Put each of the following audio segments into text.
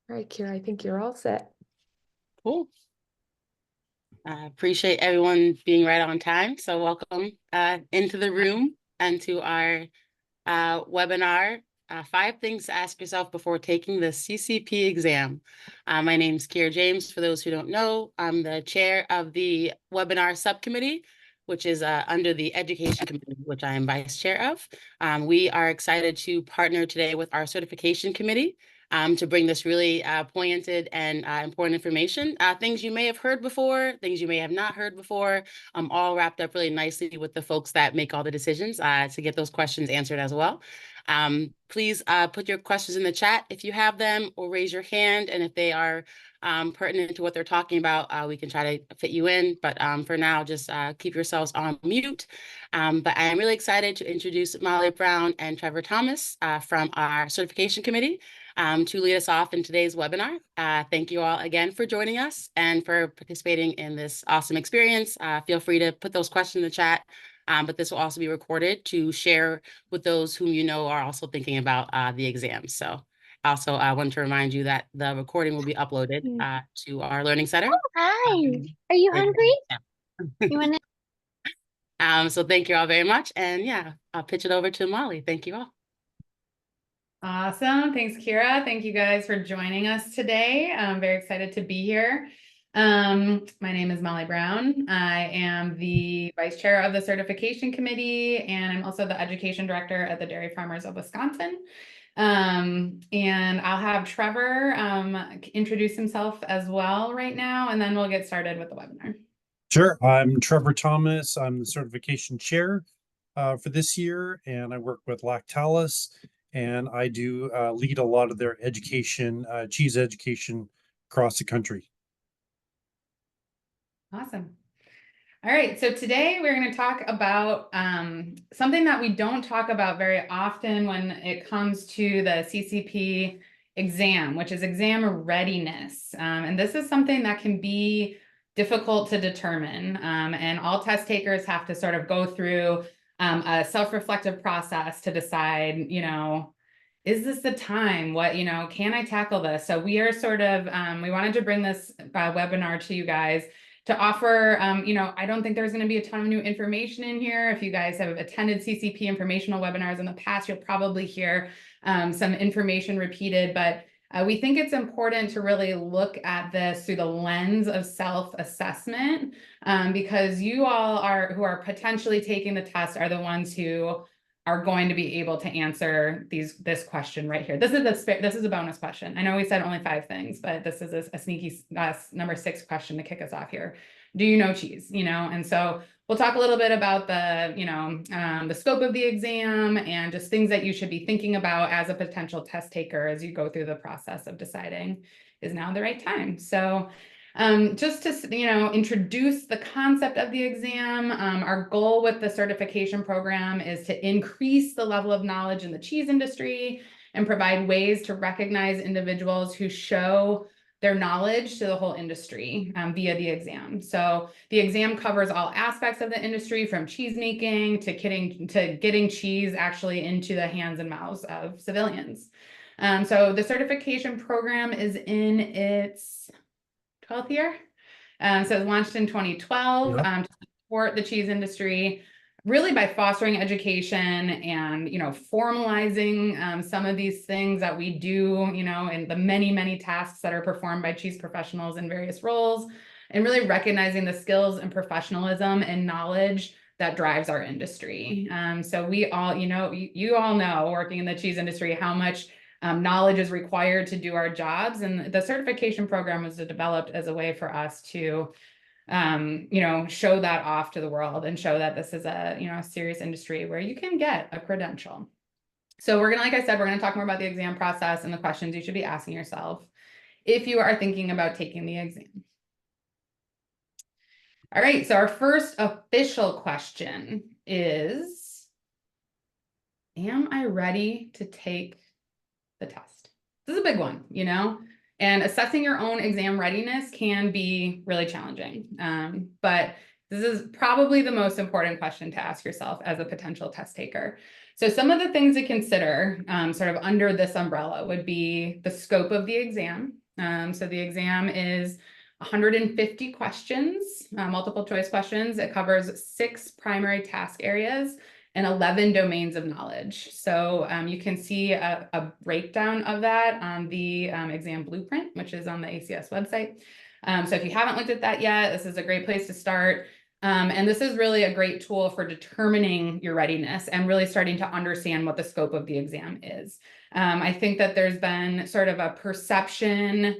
All right, Kira, I think you're all set. Cool. I appreciate everyone being right on time. So welcome into the room and to our webinar, Five Things to Ask Yourself Before Taking the CCP Exam. My name is Kira James. For those who don't know, I'm the chair of the webinar subcommittee, which is under the Education Committee, which I am vice chair of. We are excited to partner today with our certification committee to bring this really pointed and important information. Things you may have heard before, things you may have not heard before, all wrapped up really nicely with the folks that make all the decisions to get those questions answered as well. Please put your questions in the chat if you have them, or raise your hand. And if they are pertinent to what they're talking about, we can try to fit you in. But for now, just keep yourselves on mute. But I am really excited to introduce Molly Brown and Trevor Thomas from our certification committee to lead us off in today's webinar. Thank you all again for joining us and for participating in this awesome experience. Feel free to put those questions in the chat, but this will also be recorded to share with those whom you know are also thinking about the exam. So also, I want to remind you that the recording will be uploaded to our Learning Center. Hi, are you hungry? You want So thank you all very much. And yeah, I'll pitch it over to Molly. Thank you all. Awesome. Thanks, Kira. Thank you guys for joining us today. I'm very excited to be here. My name is Molly Brown. I am the vice chair of the certification committee, and I'm also the education director at the Dairy Farmers of Wisconsin. And I'll have Trevor introduce himself as well right now, and then we'll get started with the webinar. Sure. I'm Trevor Thomas. I'm the certification chair for this year, and I work with Lactalis, and I do lead a lot of their education, cheese education across the country. Awesome. All right, so today we're going to talk about something that we don't talk about very often when it comes to the CCP exam, which is exam readiness. And this is something that can be difficult to determine. And all test takers have to sort of go through a self-reflective process to decide, is this the time? What, can I tackle this? So we are sort of, we wanted to bring this webinar to you guys to offer, I don't think there's going to be a ton of new information in here. If you guys have attended CCP informational webinars in the past, you'll probably hear some information repeated, but we think it's important to really look at this through the lens of self-assessment, because you all who are potentially taking the test are the ones who are going to be able to answer this question right here. This is a bonus question. I know we said only 5 things, but this is a sneaky number 6 question to kick us off here. Do you know cheese? And so we'll talk a little bit about the scope of the exam and just things that you should be thinking about as a potential test taker as you go through the process of deciding is now the right time. So just to introduce the concept of the exam, our goal with the certification program is to increase the level of knowledge in the cheese industry and provide ways to recognize individuals who show their knowledge to the whole industry via the exam. So the exam covers all aspects of the industry, from cheese making to getting cheese actually into the hands and mouths of civilians. So the certification program is in its 12th year. So it was launched in 2012 to support the cheese industry, really by fostering education and, formalizing some of these things that we do, in the many, many tasks that are performed by cheese professionals in various roles, and really recognizing the skills and professionalism and knowledge that drives our industry. So we all, you all know, working in the cheese industry, how much knowledge is required to do our jobs. And the certification program was developed as a way for us to, show that off to the world and show that this is a serious industry where you can get a credential. So like I said, we're going to talk more about the exam process and the questions you should be asking yourself if you are thinking about taking the exam. All right, so our first official question is, am I ready to take the test? This is a big one, and assessing your own exam readiness can be really challenging. But This is probably the most important question to ask yourself as a potential test taker. So some of the things to consider sort of under this umbrella would be the scope of the exam. So the exam is 150 questions, multiple choice questions. It covers 6 primary task areas and 11 domains of knowledge. So you can see a breakdown of that on the exam blueprint, which is on the ACS website. So if you haven't looked at that yet, this is a great place to start. And this is really a great tool for determining your readiness and really starting to understand what the scope of the exam is. I think that there's been sort of a perception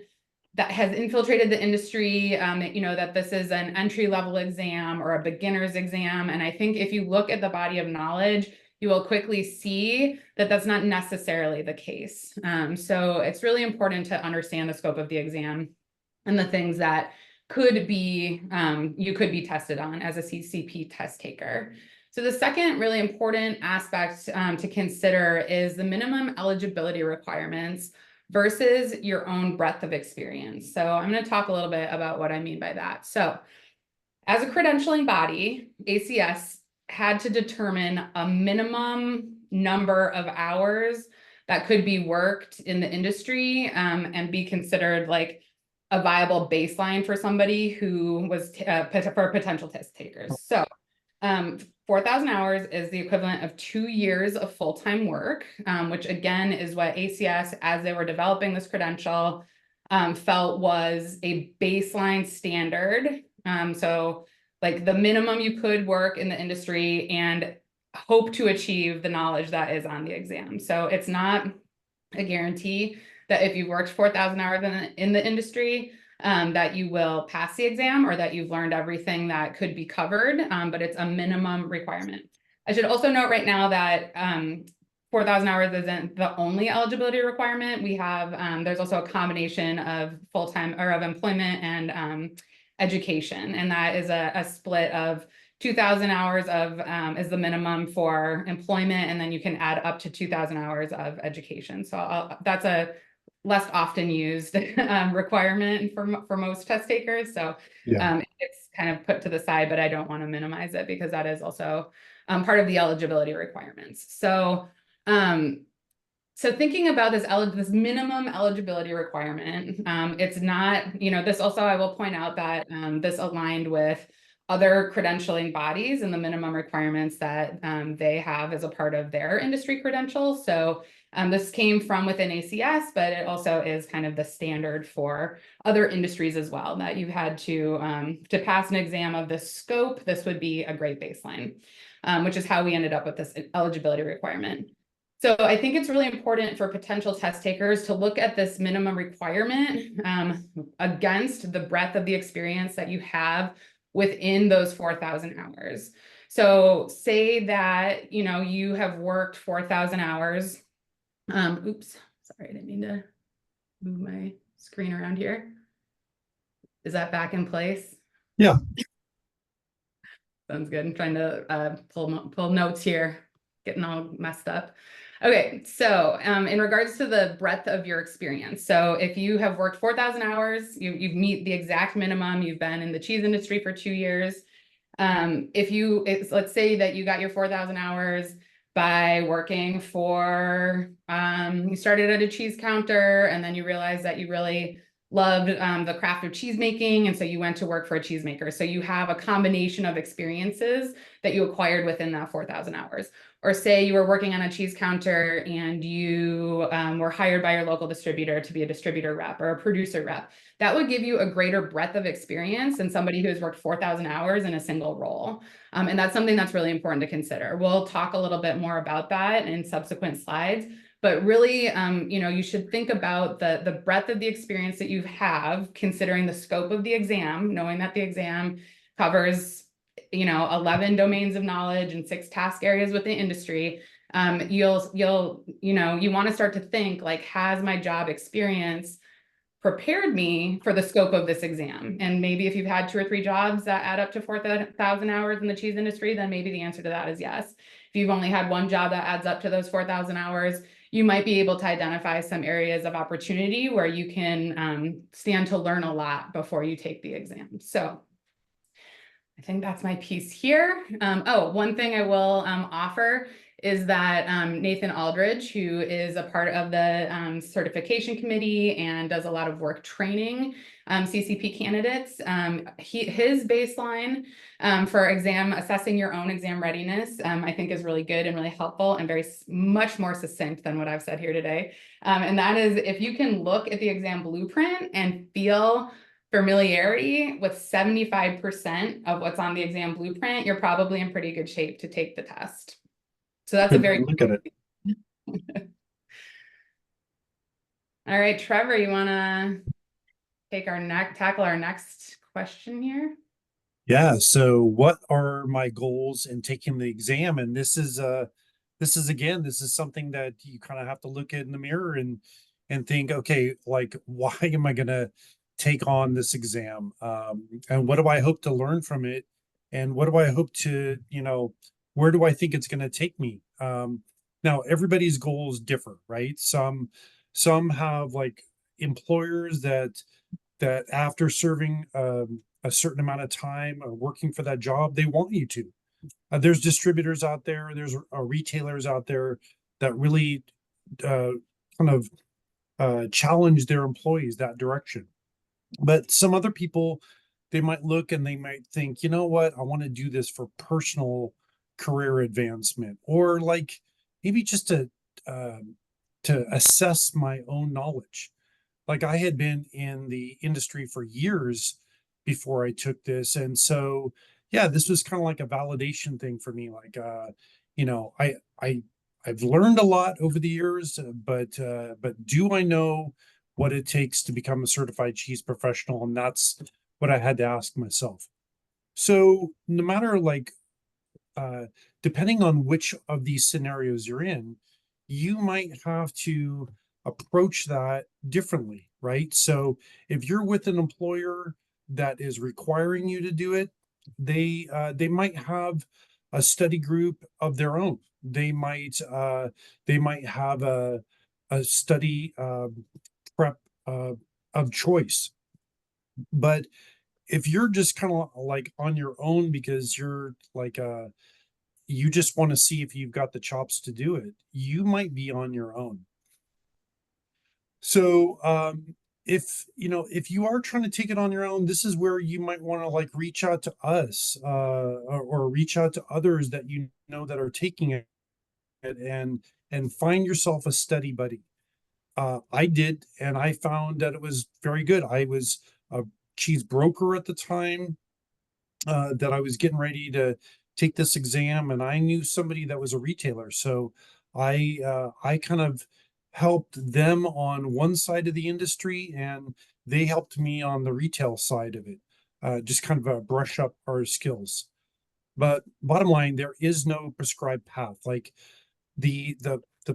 that has infiltrated the industry, that this is an entry-level exam or a beginner's exam. And I think if you look at the body of knowledge, you will quickly see that that's not necessarily the case. So it's really important to understand the scope of the exam and the things that could be, you could be tested on as a CCP test taker. So the second really important aspect to consider is the minimum eligibility requirements versus your own breadth of experience. So I'm going to talk a little bit about what I mean by that. So as a credentialing body, ACS had to determine a minimum number of hours that could be worked in the industry and be considered like a viable baseline for somebody who was for potential test takers. So 4,000 hours is the equivalent of 2 years of full-time work, which again is what ACS, as they were developing this credential, felt was a baseline standard. So like the minimum you could work in the industry and hope to achieve the knowledge that is on the exam. So it's not a guarantee that if you've worked 4,000 hours in the industry, that you will pass the exam or that you've learned everything that could be covered, but it's a minimum requirement. I should also note right now that 4,000 hours isn't the only eligibility requirement. We have, there's also a combination of full-time or of employment and education, and that is a split of 2,000 hours of is the minimum for employment, and then you can add up to 2,000 hours of education. So that's a less often used requirement for most test takers. So it's kind of put to the side, but I don't want to minimize it because that is also part of the eligibility requirements. So so thinking about this minimum eligibility requirement, it's not, this also, I will point out that this aligned with other credentialing bodies and the minimum requirements that they have as a part of their industry credentials. So this came from within ACS, but it also is kind of the standard for other industries as well, that you had to pass an exam of this scope. This would be a great baseline, which is how we ended up with this eligibility requirement. So I think it's really important for potential test takers to look at this minimum requirement against the breadth of the experience that you have within those 4,000 hours. So say that, you have worked 4,000 hours. Oops, sorry, I didn't mean to move my screen around here. Is that back in place? Yeah. Sounds good. I'm trying to pull notes here, getting all messed up. Okay, so in regards to the breadth of your experience, so if you have worked 4,000 hours, you meet the exact minimum, you've been in the cheese industry for 2 years. Let's say that you got your 4,000 hours by working for, you started at a cheese counter and then you realized that you really loved the craft of cheese making, and so you went to work for a cheesemaker. So you have a combination of experiences that you acquired within that 4,000 hours. Or say you were working on a cheese counter and you were hired by your local distributor to be a distributor rep or a producer rep. That would give you a greater breadth of experience than somebody who has worked 4,000 hours in a single role. And that's something that's really important to consider. We'll talk a little bit more about that in subsequent slides. But really, you should think about the breadth of the experience that you have, considering the scope of the exam, knowing that the exam covers 11 domains of knowledge and 6 task areas within the industry. You want to start to think like, has my job experience prepared me for the scope of this exam? And maybe if you've had 2 or 3 jobs that add up to 4,000 hours in the cheese industry, then maybe the answer to that is yes. If you've only had 1 job that adds up to those 4,000 hours, you might be able to identify some areas of opportunity where you can stand to learn a lot before you take the exam. So I think that's my piece here. Oh, one thing I will offer is that Nathan Aldridge, who is a part of the certification committee and does a lot of work training CCP candidates, his baseline for assessing your own exam readiness, I think is really good and really helpful and much more succinct than what I've said here today. And that is, if you can look at the exam blueprint and feel familiarity with 75% of what's on the exam blueprint, you're probably in pretty good shape to take the test. So that's a very Look at it. All right, Trevor, you want to tackle our next question here? Yeah. So what are my goals in taking the exam? And this is something that you kind of have to look at in the mirror and think, okay, like, why am I going to take on this exam? And what do I hope to learn from it? And what do I hope to, where do I think it's going to take me? Now everybody's goals differ, right? Some have like employers that after serving a certain amount of time working for that job, they want you to. There's distributors out there, there's retailers out there that really kind of challenge their employees that direction. But some other people, they might look and they might think, you know what, I want to do this for personal career advancement, or like maybe just to assess my own knowledge. Like I had been in the industry for years before I took this. And so, yeah, this was kind of like a validation thing for me. Like, I've learned a lot over the years, but do I know what it takes to become a certified cheese professional? And that's what I had to ask myself. So no matter like, depending on which of these scenarios you're in, you might have to approach that differently, right? So if you're with an employer that is requiring you to do it, they might have a study group of their own. They might have a study prep of choice. But if you're just kind of like on your own because you're like you just want to see if you've got the chops to do it, you might be on your own. So if you are trying to take it on your own, this is where you might want to like reach out to us or reach out to others that you know that are taking it and find yourself a study buddy. I did, and I found that it was very good. I was a cheese broker at the time that I was getting ready to take this exam, and I knew somebody that was a retailer. So I kind of helped them on one side of the industry, and they helped me on the retail side of it, just kind of brush up our skills. But bottom line, there is no prescribed path. Like the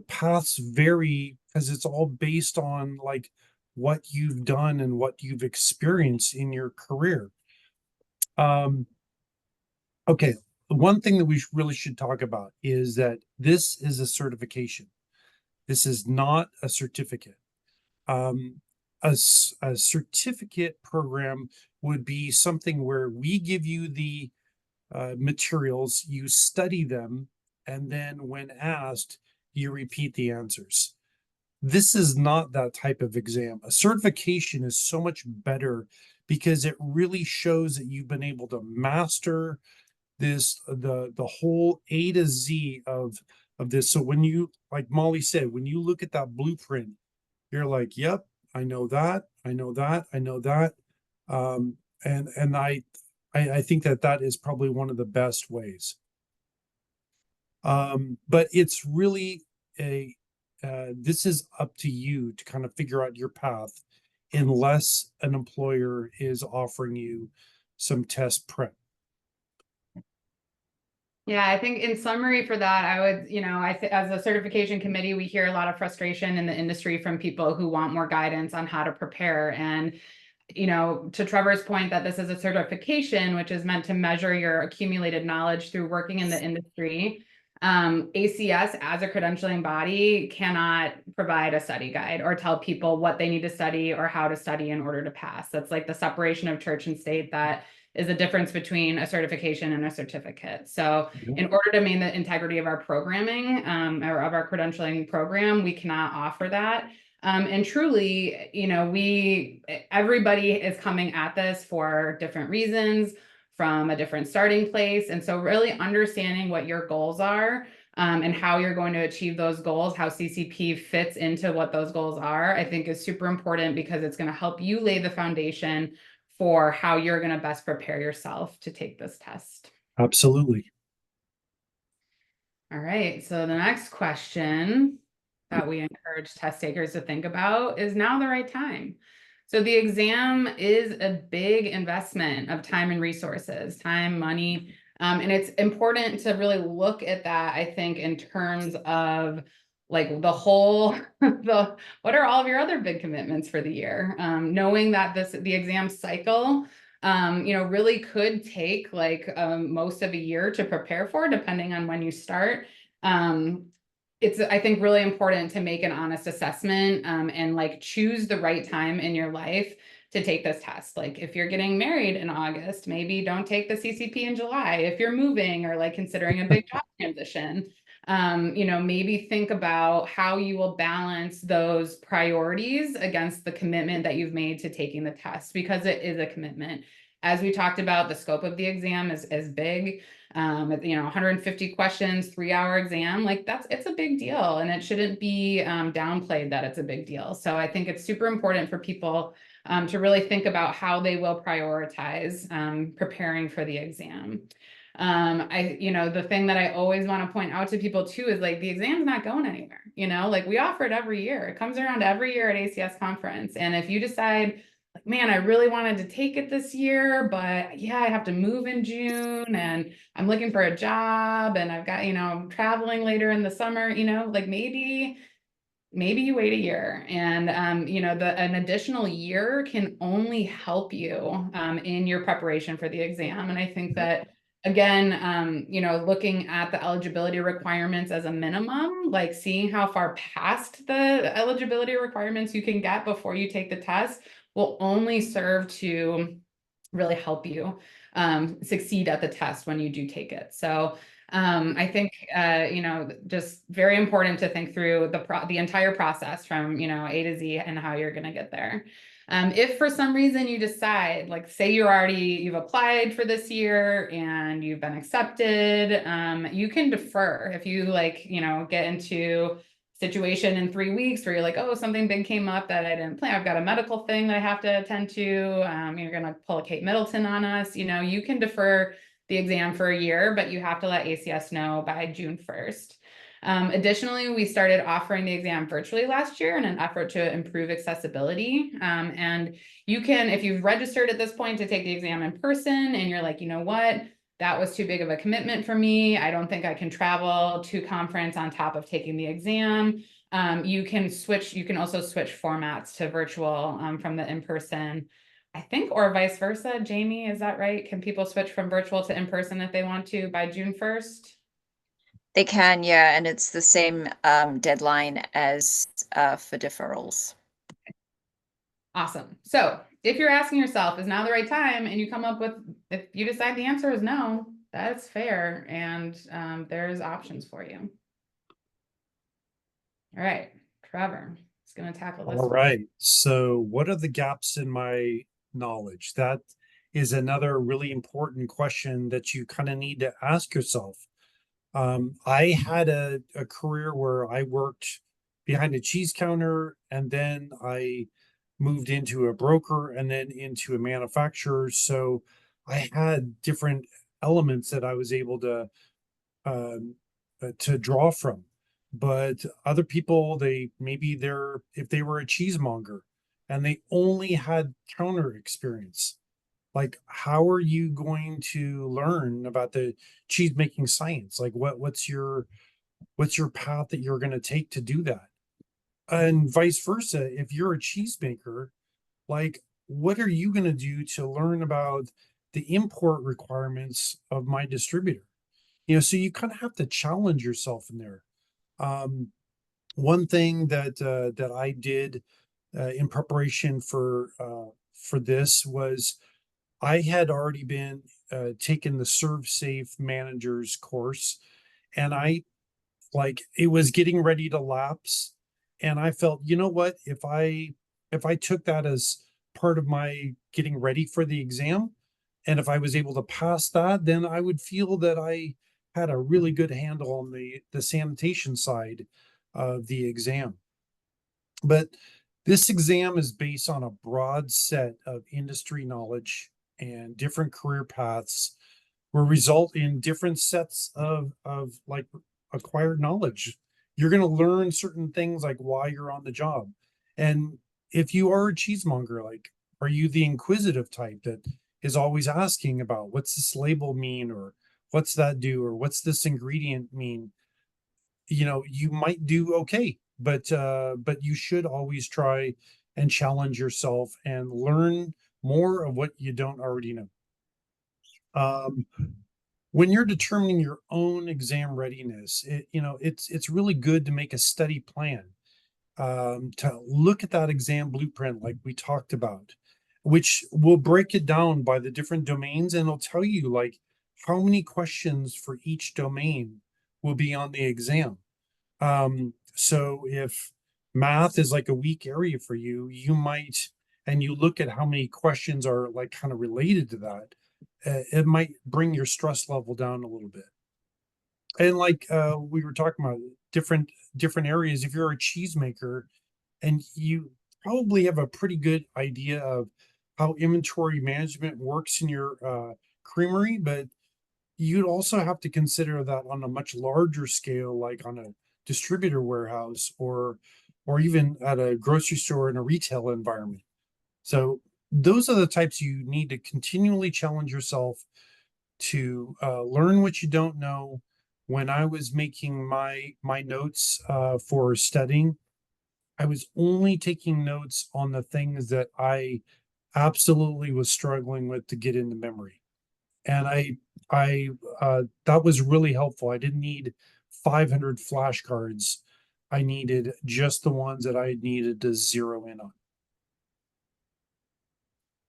paths vary because it's all based on like what you've done and what you've experienced in your career. Okay, the one thing that we really should talk about is that this is a certification. This is not a certificate. A certificate program would be something where we give you the materials, you study them, and then when asked, you repeat the answers. This is not that type of exam. A certification is so much better because it really shows that you've been able to master this, the whole A to Z of this. So when you, like Molly said, when you look at that blueprint, you're like, yep, I know that, I know that, I know that. And I think that is probably one of the best ways. But it's really this is up to you to kind of figure out your path unless an employer is offering you some test prep. Yeah, I think in summary for that, I would, as a certification committee, we hear a lot of frustration in the industry from people who want more guidance on how to prepare. And, to Trevor's point that this is a certification, which is meant to measure your accumulated knowledge through working in the industry. ACS as a credentialing body cannot provide a study guide or tell people what they need to study or how to study in order to pass. That's like the separation of church and state that is the difference between a certification and a certificate. So in order to maintain the integrity of our programming or of our credentialing program, we cannot offer that. And truly, you know, everybody is coming at this for different reasons, from a different starting place. And so really understanding what your goals are and how you're going to achieve those goals, how CCP fits into what those goals are, I think is super important, because it's going to help you lay the foundation for how you're going to best prepare yourself to take this test. Absolutely. All right, so the next question that we encourage test takers to think about is now the right time? So the exam is a big investment of time and resources, time, money, and it's important to really look at that, I think, in terms of like the whole, what are all of your other big commitments for the year? Knowing that the exam cycle, you know, really could take like most of a year to prepare for, depending on when you start. It's, I think, really important to make an honest assessment and like choose the right time in your life to take this test. Like if you're getting married in August, maybe don't take the CCP in July. If you're moving or like considering a big job transition, you know, maybe think about how you will balance those priorities against the commitment that you've made to taking the test, because it is a commitment. As we talked about, the scope of the exam is big. You know, 150 questions, 3-hour exam, like it's a big deal, and it shouldn't be downplayed that it's a big deal. So I think it's super important for people to really think about how they will prioritize preparing for the exam. You know, the thing that I always want to point out to people too is like the exam's not going anywhere. You know, like we offer it every year. It comes around every year at ACS conference. And if you decide, like, man, I really wanted to take it this year, but yeah, I have to move in June and I'm looking for a job and I've got, you know, I'm traveling later in the summer, you know, like maybe you wait a year, and you know, an additional year can only help you in your preparation for the exam. And I think that, again, you know, looking at the eligibility requirements as a minimum, like seeing how far past the eligibility requirements you can get before you take the test will only serve to really help you succeed at the test when you do take it. So I think, you know, just very important to think through the entire process from, you know, A to Z and how you're going to get there. If for some reason you decide, like say you've applied for this year and you've been accepted, you can defer. If you like, you know, get into situation in 3 weeks where you're like, oh, something big came up that I didn't plan. I've got a medical thing that I have to attend to. You're going to pull a Kate Middleton on us. You know, you can defer the exam for a year, but you have to let ACS know by June 1st. Additionally, we started offering the exam virtually last year in an effort to improve accessibility. And you can, if you've registered at this point to take the exam in person and you're like, you know what, that was too big of a commitment for me, I don't think I can travel to conference on top of taking the exam. You can also switch formats to virtual from the in-person, I think, or vice versa. Jamie, is that right? Can people switch from virtual to in-person if they want to by June 1st? They can, yeah, and it's the same deadline as for deferrals. Awesome. So if you're asking yourself, is now the right time? And you come up with, if you decide the answer is no, that's fair. And there's options for you. All right, Trevor is going to tackle this. All right. So what are the gaps in my knowledge? That is another really important question that you kind of need to ask yourself. I had a career where I worked behind a cheese counter, and then I moved into a broker and then into a manufacturer. So I had different elements that I was able to draw from. But other people, if they were a cheesemonger and they only had counter experience, like how are you going to learn about the cheese making science? Like what's your path that you're going to take to do that? And vice versa, if you're a cheesemaker, like what are you going to do to learn about the import requirements of my distributor? You know, so you kind of have to challenge yourself in there. One thing that I did in preparation for this was I had already been taken the Serve Safe Managers course, and it was getting ready to lapse, and I felt, you know what, if I took that as part of my getting ready for the exam, and if I was able to pass that, then I would feel that I had a really good handle on the sanitation side of the exam. But this exam is based on a broad set of industry knowledge, and different career paths will result in different sets of like acquired knowledge. You're going to learn certain things like why you're on the job. And if you are a cheesemonger, like, are you the inquisitive type that is always asking about what's this label mean, or what's that do, or what's this ingredient mean? You know, you might do okay, but you should always try and challenge yourself and learn more of what you don't already know. When you're determining your own exam readiness, it's really good to make a study plan, to look at that exam blueprint like we talked about, which will break it down by the different domains, and it'll tell you like how many questions for each domain will be on the exam. So if math is like a weak area for you, and you look at how many questions are like kind of related to that, it might bring your stress level down a little bit. And like we were talking about different areas, if you're a cheesemaker and you probably have a pretty good idea of how inventory management works in your creamery, but you'd also have to consider that on a much larger scale, like on a distributor warehouse, or even at a grocery store in a retail environment. So those are the types you need to continually challenge yourself to learn what you don't know. When I was making my notes for studying, I was only taking notes on the things that I absolutely was struggling with to get into memory. And I that was really helpful. I didn't need 500 flashcards. I needed just the ones that I needed to zero in on.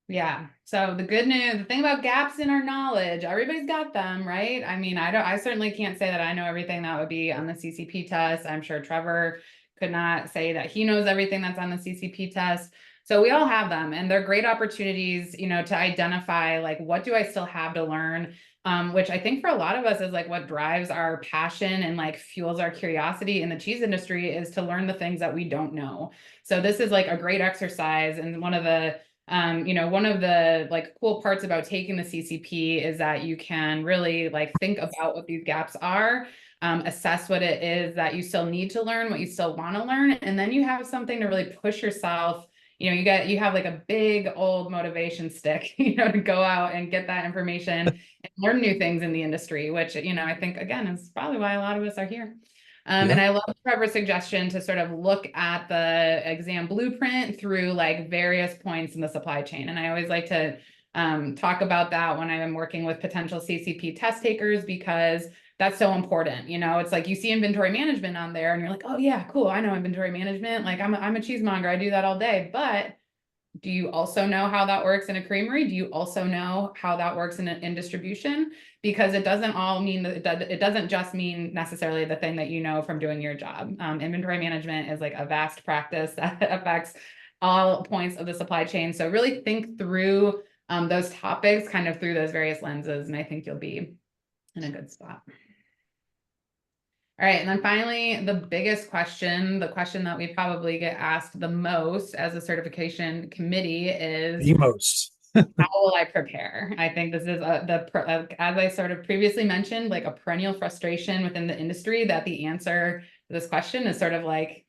Yeah. So the good news, the thing about gaps in our knowledge, everybody's got them, right? I mean, I certainly can't say that I know everything that would be on the CCP test. I'm sure Trevor could not say that he knows everything that's on the CCP test. So we all have them, and they're great opportunities, to identify like, what do I still have to learn? Which I think for a lot of us is like what drives our passion and like fuels our curiosity in the cheese industry, is to learn the things that we don't know. So this is like a great exercise, and one of the like cool parts about taking the CCP is that you can really like think about what these gaps are, assess what it is that you still need to learn, what you still want to learn, and then you have something to really push yourself. You have like a big old motivation stick, to go out and get that information and learn new things in the industry, which, I think again is probably why a lot of us are here. And I love Trevor's suggestion to sort of look at the exam blueprint through like various points in the supply chain. And I always like to talk about that when I'm working with potential CCP test takers, because that's so important. It's like you see inventory management on there and you're like, oh yeah, cool, I know inventory management. Like I'm a cheesemonger, I do that all day. But do you also know how that works in a creamery? Do you also know how that works in distribution? Because it doesn't all mean that it doesn't just mean necessarily the thing that you know from doing your job. Inventory management is like a vast practice that affects all points of the supply chain. So really think through those topics kind of through those various lenses, and I think you'll be in a good spot. All right, and then finally, the biggest question, the question that we probably get asked the most as a certification committee is, The most. how will I prepare? I think this is as I sort of previously mentioned, like a perennial frustration within the industry, that the answer to this question is sort of like,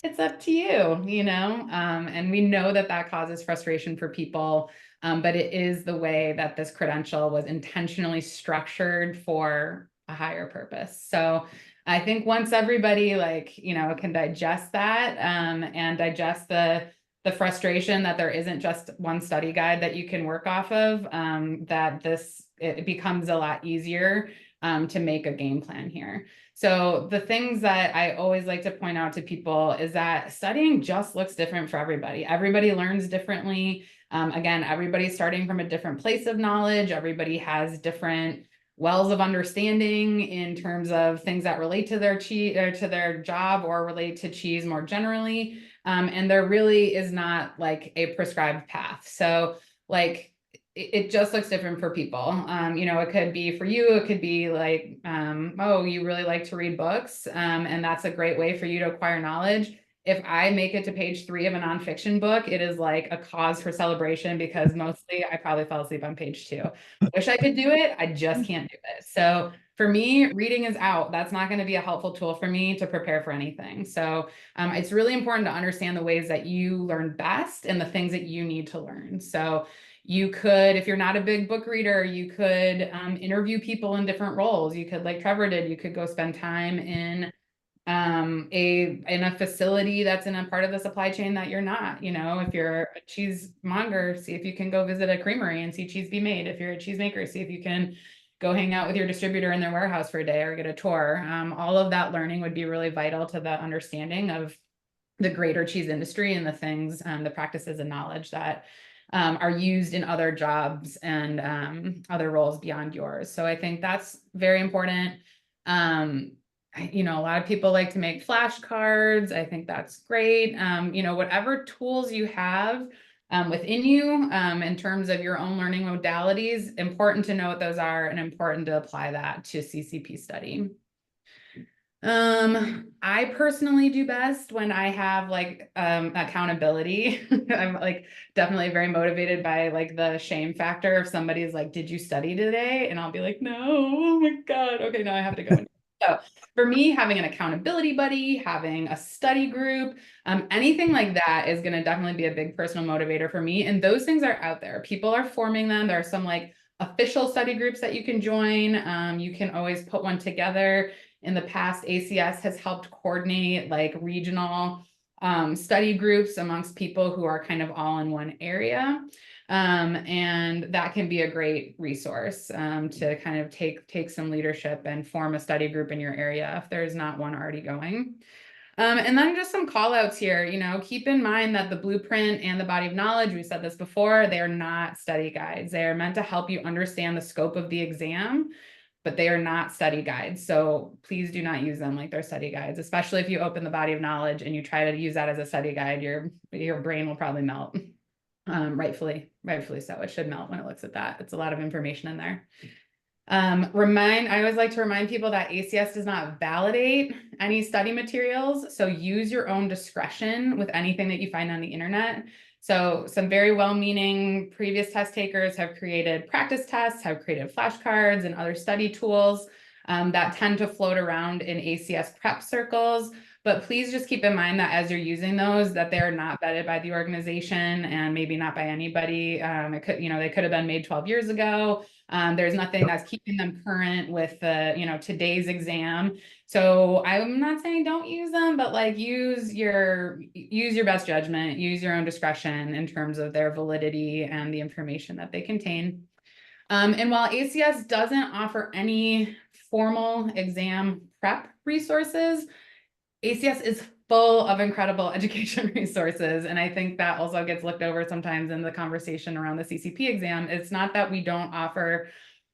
it's up to you, and we know that that causes frustration for people, but it is the way that this credential was intentionally structured for a higher purpose. So I think once everybody can digest that, and digest the frustration that there isn't just one study guide that you can work off of, that it becomes a lot easier to make a game plan here. So the things that I always like to point out to people is that studying just looks different for everybody. Everybody learns differently. Again, everybody's starting from a different place of knowledge. Everybody has different wells of understanding in terms of things that relate to their or to their job or relate to cheese more generally. And there really is not like a prescribed path. So like it just looks different for people. You know, it could be for you, it could be like, oh, you really like to read books. And that's a great way for you to acquire knowledge. If I make it to page 3 of a nonfiction book, it is like a cause for celebration because mostly I probably fell asleep on page 2. Wish I could do it. I just can't do it. So for me, reading is out. That's not going to be a helpful tool for me to prepare for anything. So it's really important to understand the ways that you learn best and the things that you need to learn. So you could, if you're not a big book reader, you could interview people in different roles. You could, like Trevor did, you could go spend time in a facility that's in a part of the supply chain that you're not. You know, if you're a cheesemonger, see if you can go visit a creamery and see cheese be made. If you're a cheesemaker, see if you can go hang out with your distributor in their warehouse for a day or get a tour. All of that learning would be really vital to the understanding of the greater cheese industry and the things, the practices and knowledge that are used in other jobs and other roles beyond yours. So I think that's very important. You know, a lot of people like to make flashcards. I think that's great. You know, whatever tools you have within you in terms of your own learning modalities, important to know what those are and important to apply that to CCP study. I personally do best when I have like accountability. I'm like definitely very motivated by like the shame factor if somebody's like, did you study today? And I'll be like, no, oh my God. Okay, now I have to go. So for me, having an accountability buddy, having a study group, anything like that is going to definitely be a big personal motivator for me. And those things are out there. People are forming them. There are some like official study groups that you can join. You can always put one together. In the past, ACS has helped coordinate like regional study groups amongst people who are kind of all in one area. And that can be a great resource to kind of take some leadership and form a study group in your area if there's not one already going. And then just some call outs here, you know, keep in mind that the blueprint and the body of knowledge, we said this before, they are not study guides. They are meant to help you understand the scope of the exam, but they are not study guides. So please do not use them like they're study guides, especially if you open the body of knowledge and you try to use that as a study guide, your brain will probably melt. Rightfully so. It should melt when it looks at that. It's a lot of information in there. I always like to remind people that ACS does not validate any study materials. So use your own discretion with anything that you find on the internet. So some very well-meaning previous test takers have created practice tests, have created flashcards and other study tools that tend to float around in ACS prep circles. But please just keep in mind that as you're using those, that they're not vetted by the organization and maybe not by anybody. It could, you know, they could have been made 12 years ago. There's nothing that's keeping them current with the, you know, today's exam. So I'm not saying don't use them, but like use your best judgment, use your own discretion in terms of their validity and the information that they contain. And while ACS doesn't offer any formal exam prep resources, ACS is full of incredible education resources. And I think that also gets looked over sometimes in the conversation around the CCP exam. It's not that we don't offer,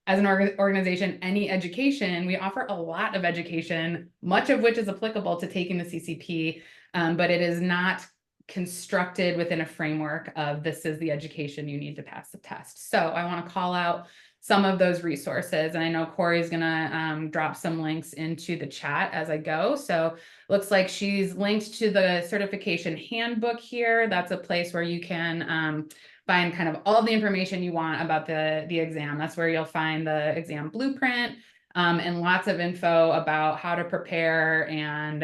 as an organization, any education. We offer a lot of education, much of which is applicable to taking the CCP, but it is not constructed within a framework of this is the education you need to pass the test. So I want to call out some of those resources. And I know Corey's gonna drop some links into the chat as I go. So looks like she's linked to the certification handbook here. That's a place where you can find kind of all the information you want about the exam. That's where you'll find the exam blueprint and lots of info about how to prepare and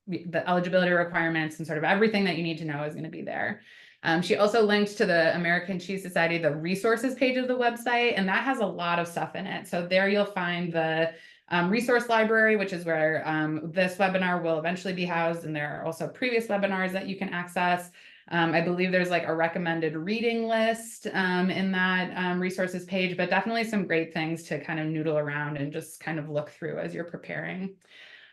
the eligibility requirements and sort of everything that you need to know is gonna be there. She also linked to the American Cheese Society, the resources page of the website, and that has a lot of stuff in it. So there you'll find the resource library, which is where this webinar will eventually be housed. And there are also previous webinars that you can access. I believe there's like a recommended reading list in that resources page, but definitely some great things to kind of noodle around and just kind of look through as you're preparing.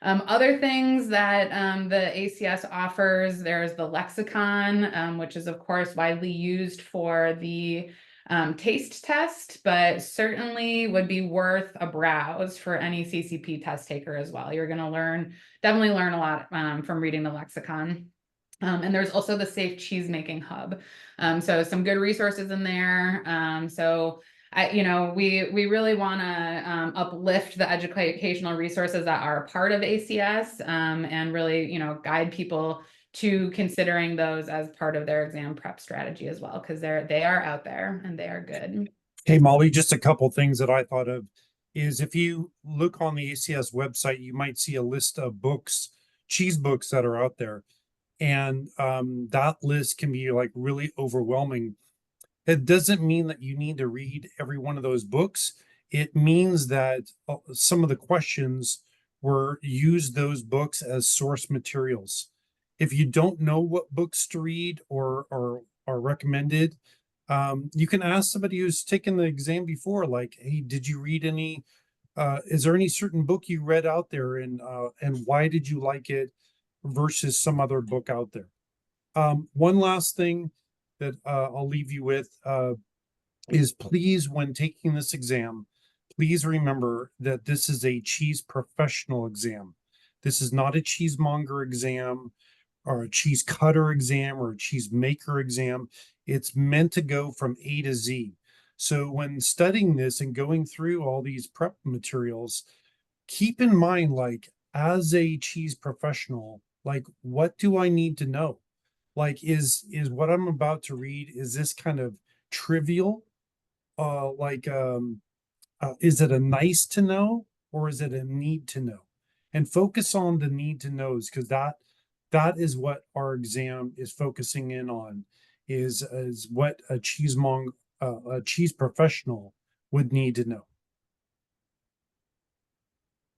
Other things that the ACS offers, there's the lexicon, which is of course widely used for the taste test, but certainly would be worth a browse for any CCP test taker as well. You're going to definitely learn a lot from reading the lexicon. And there's also the Safe Cheese Making Hub. So some good resources in there. We really want to uplift the educational resources that are a part of ACS and really, guide people to considering those as part of their exam prep strategy as well, because they are out there and they are good. Hey, Molly, just a couple things that I thought of is if you look on the ACS website, you might see a list of books, cheese books that are out there. And that list can be like really overwhelming. It doesn't mean that you need to read every one of those books. It means that some of the questions were use those books as source materials. If you don't know what books to read or are recommended, you can ask somebody who's taken the exam before, like, hey, did you read any, is there any certain book you read out there and why did you like it versus some other book out there? One last thing that I'll leave you with is please, when taking this exam, please remember that this is a cheese professional exam. This is not a cheesemonger exam or a cheese cutter exam or a cheese maker exam. It's meant to go from A to Z. So when studying this and going through all these prep materials, keep in mind, like, as a cheese professional, like, what do I need to know? Like, is what I'm about to read, is this kind of trivial? Is it a nice to know or is it a need to know? And focus on the need to knows, because that is what our exam is focusing in on, is what a cheese professional would need to know.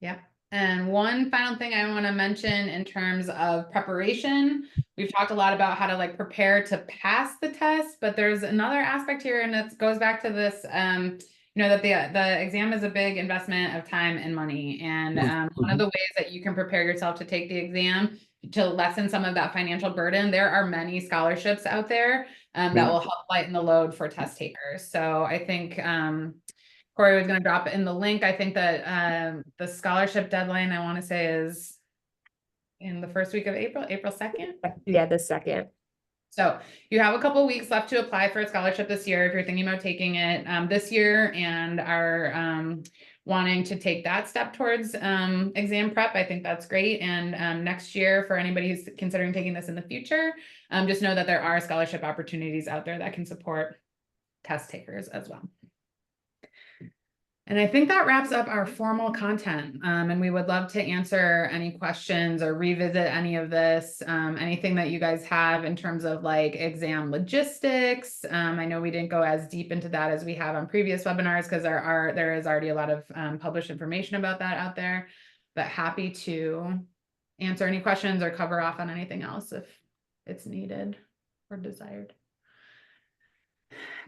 Yeah. And one final thing I want to mention in terms of preparation, we've talked a lot about how to like prepare to pass the test, but there's another aspect here, and it goes back to this, that the exam is a big investment of time and money. And one of the ways that you can prepare yourself to take the exam to lessen some of that financial burden, there are many scholarships out there that will help lighten the load for test takers. So I think Corey was going to drop it in the link. I think that the scholarship deadline, I want to say, is in the first week of April 2nd. Yeah, the second. So you have a couple weeks left to apply for a scholarship this year if you're thinking about taking it this year and are wanting to take that step towards exam prep. I think that's great. And next year, for anybody who's considering taking this in the future, just know that there are scholarship opportunities out there that can support test takers as well. And I think that wraps up our formal content. And we would love to answer any questions or revisit any of this, anything that you guys have in terms of like exam logistics. I know we didn't go as deep into that as we have on previous webinars because there is already a lot of published information about that out there, but happy to answer any questions or cover off on anything else if it's needed or desired.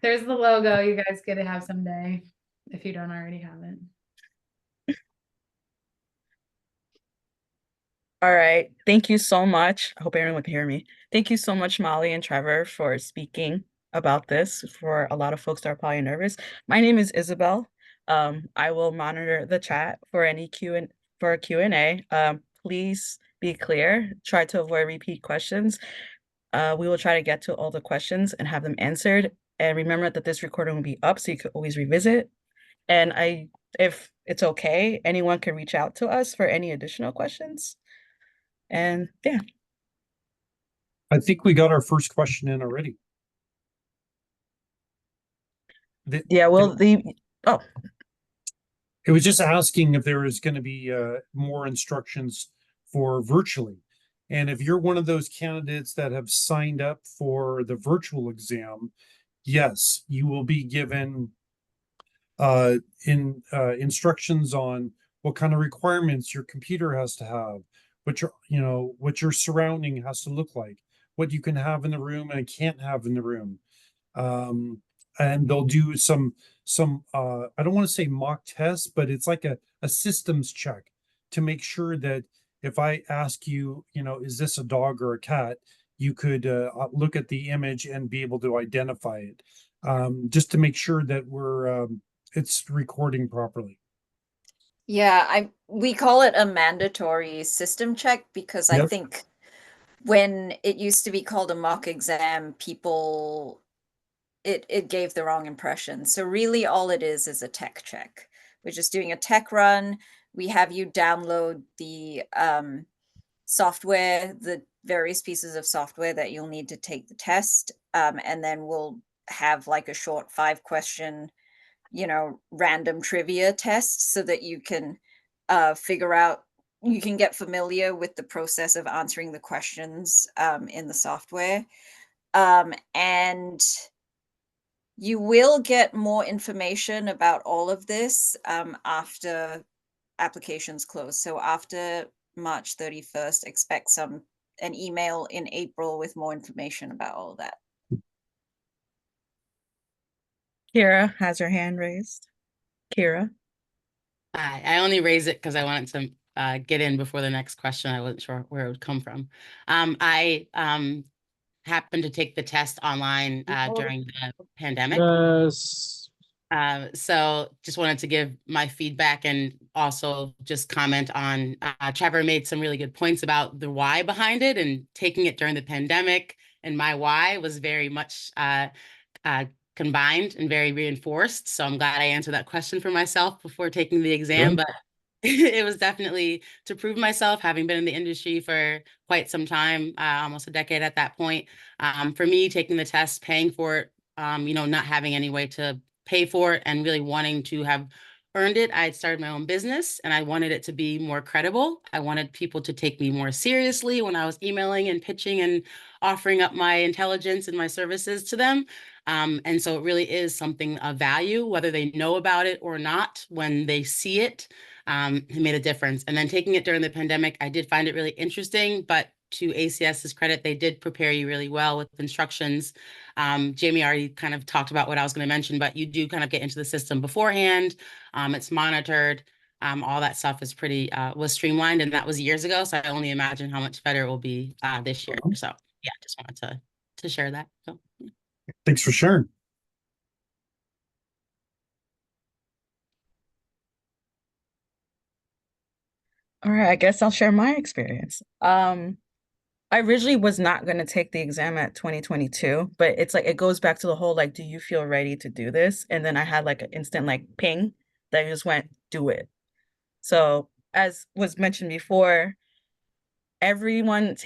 There's the logo you guys get to have someday, if you don't already have it. All right. Thank you so much. I hope everyone can hear me. Thank you so much, Molly and Trevor, for speaking about this. For a lot of folks that are probably nervous. My name is Isabel. I will monitor the chat for any Q&A. Please be clear. Try to avoid repeat questions. We will try to get to all the questions and have them answered. And remember that this recording will be up, so you can always revisit. And if it's okay, anyone can reach out to us for any additional questions. And yeah. I think we got our first question in already. Yeah, well, it was just asking if there is going to be more instructions for virtually. And if you're one of those candidates that have signed up for the virtual exam, yes, you will be given instructions on what kind of requirements your computer has to have, what your surrounding has to look like, what you can have in the room and can't have in the room. And they'll do some I don't want to say mock tests, but it's like a systems check to make sure that if I ask you, is this a dog or a cat, you could look at the image and be able to identify it, just to make sure that it's recording properly. Yeah, we call it a mandatory system check because I Yep. think when it used to be called a mock exam, it gave the wrong impression. So really all it is a tech check. We're just doing a tech run. We have you download the software, the various pieces of software that you'll need to take the test. And then we'll have like a short 5-question, random trivia test so that you can figure out, you can get familiar with the process of answering the questions in the software. And you will get more information about all of this after applications close. So after March 31st, expect an email in April with more information about all that. Kira has her hand raised. Kira. I only raised it because I wanted to get in before the next question. I wasn't sure where it would come from. I happened to take the test online during the pandemic. Yes. So just wanted to give my feedback and also just comment on Trevor made some really good points about the why behind it, and taking it during the pandemic. And my why was very much combined and very reinforced. So I'm glad I answered that question for myself before taking the exam. Good. But it was definitely to prove myself, having been in the industry for quite some time, almost a decade at that point. For me, taking the test, paying for it, not having any way to pay for it and really wanting to have earned it. I had started my own business and I wanted it to be more credible. I wanted people to take me more seriously when I was emailing and pitching and offering up my intelligence and my services to them. And so it really is something of value, whether they know about it or not. When they see it, it made a difference. And then taking it during the pandemic, I did find it really interesting, but to ACS's credit, they did prepare you really well with instructions. Jamie already kind of talked about what I was going to mention, but you do kind of get into the system beforehand. It's monitored. All that stuff is was streamlined, and that was years ago. So I only imagine how much better it will be this year. So yeah, just wanted to share that. So yeah. Thanks for sharing. All right, I guess I'll share my experience. I originally was not going to take the exam at 2022, but it's like it goes back to the whole like, do you feel ready to do this? And then I had like an instant like ping that just went, do it. So as was mentioned before, everyone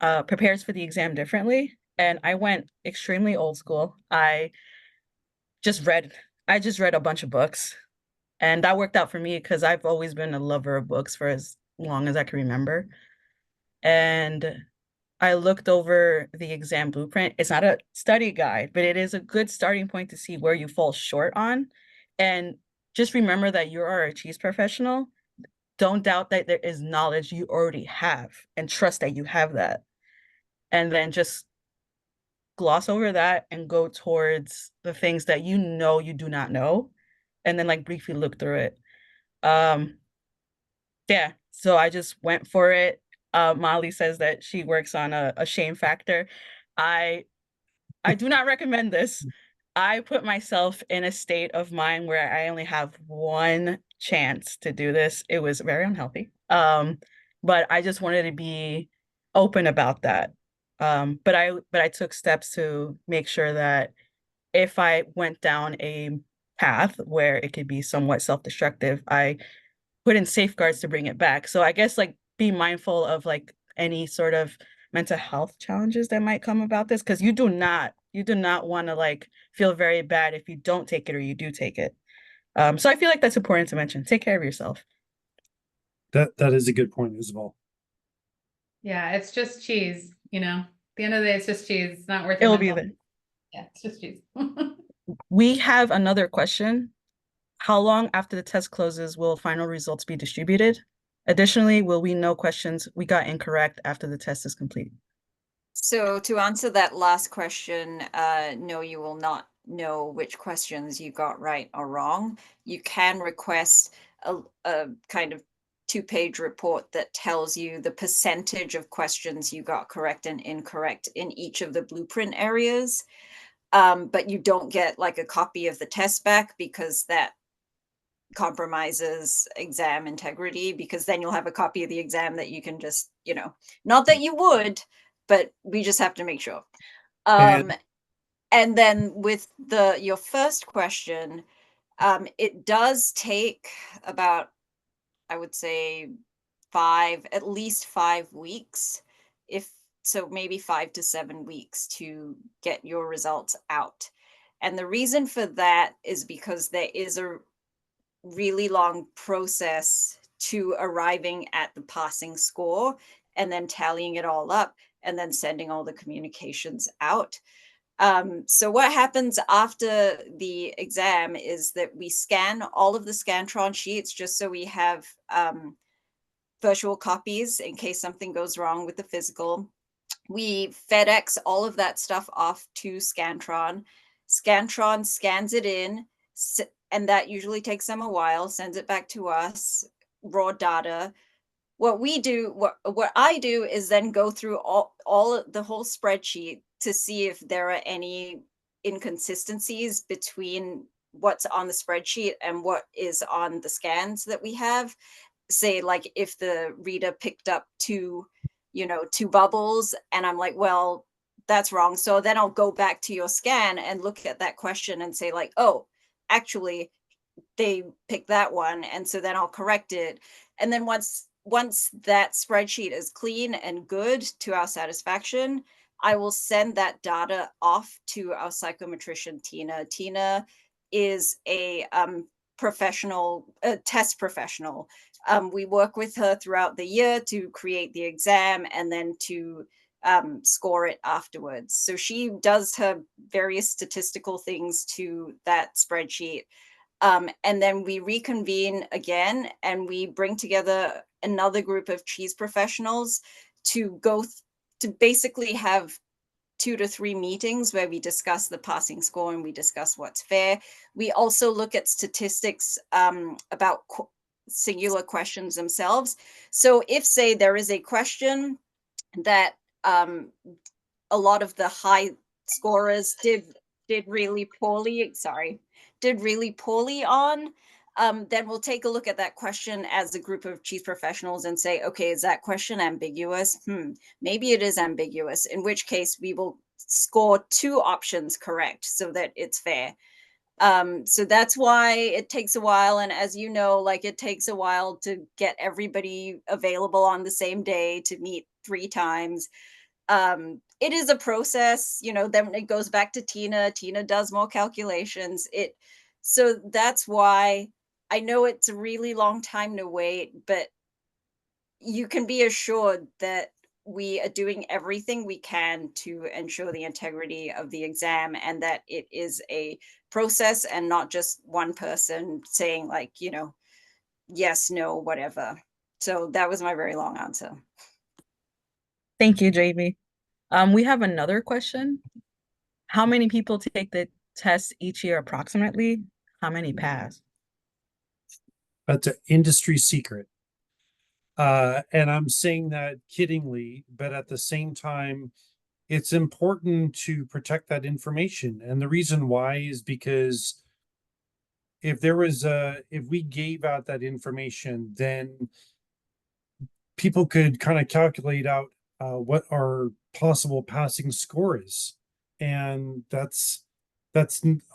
prepares for the exam differently. And I went extremely old school. I just read a bunch of books. And that worked out for me because I've always been a lover of books for as long as I can remember. And I looked over the exam blueprint. It's not a study guide, but it is a good starting point to see where you fall short on. And just remember that you are a cheese professional. Don't doubt that there is knowledge you already have and trust that you have that. And then just gloss over that and go towards the things that you know you do not know. And then like briefly look through it. Yeah, so I just went for it. Molly says that she works on a shame factor. I do not recommend this. I put myself in a state of mind where I only have one chance to do this. It was very unhealthy. But I just wanted to be open about that. But I took steps to make sure that if I went down a path where it could be somewhat self-destructive, I put in safeguards to bring it back. So I guess like be mindful of like any sort of mental health challenges that might come about this, because you do not want to like feel very bad if you don't take it or you do take it. So I feel like that's important to mention. Take care of yourself. That is a good point, Isabel. Yeah, it's just cheese, At the end of the day, it's just cheese. It's not worth It'll it. be there. Yeah, it's just cheese. We have another question. How long after the test closes will final results be distributed? Additionally, will we know questions we got incorrect after the test is complete? So to answer that last question, no, you will not know which questions you got right or wrong. You can request a kind of 2-page report that tells you the percentage of questions you got correct and incorrect in each of the blueprint areas. But you don't get like a copy of the test back because that compromises exam integrity, because then you'll have a copy of the exam that you can just, not that you would, but we just have to make sure. And- And then with your first question, it does take about, I would say, at least 5 weeks, if so, maybe 5 to 7 weeks to get your results out. And the reason for that is because there is a really long process to arriving at the passing score and then tallying it all up and then sending all the communications out. So what happens after the exam is that we scan all of the Scantron sheets just so we have virtual copies in case something goes wrong with the physical. We FedEx all of that stuff off to Scantron. Scantron scans it in, and that usually takes them a while, sends it back to us, raw data. What I do is then go through the whole spreadsheet to see if there are any inconsistencies between what's on the spreadsheet and what is on the scans that we have. Say, like, if the reader picked up two bubbles, and I'm like, well, that's wrong. So then I'll go back to your scan and look at that question and say, like, oh, actually they picked that one, and so then I'll correct it. And then once that spreadsheet is clean and good to our satisfaction, I will send that data off to our psychometrician, Tina. Tina is a test professional. We work with her throughout the year to create the exam and then to score it afterwards. So she does her various statistical things to that spreadsheet. And then we reconvene again and we bring together another group of cheese professionals to to basically have 2 to 3 meetings where we discuss the passing score and we discuss what's fair. We also look at statistics about singular questions themselves. So if, say, there is a question that a lot of the high scorers did really poorly on, then we'll take a look at that question as a group of cheese professionals and say, okay, is that question ambiguous? Maybe it is ambiguous, in which case we will score 2 options correct so that it's fair. So that's why it takes a while. And as you know, like, it takes a while to get everybody available on the same day to meet 3 times. It is a process, then it goes back to Tina. Tina does more calculations. So that's why I know it's a really long time to wait, but you can be assured that we are doing everything we can to ensure the integrity of the exam, and that it is a process and not just one person saying, like, yes, no, whatever. So that was my very long answer. Thank you, JB. We have another question. How many people take the test each year approximately? How many pass? That's an industry secret. And I'm saying that kiddingly, but at the same time, it's important to protect that information. And the reason why is because if we gave out that information, then people could kind of calculate out what our possible passing score is. And that's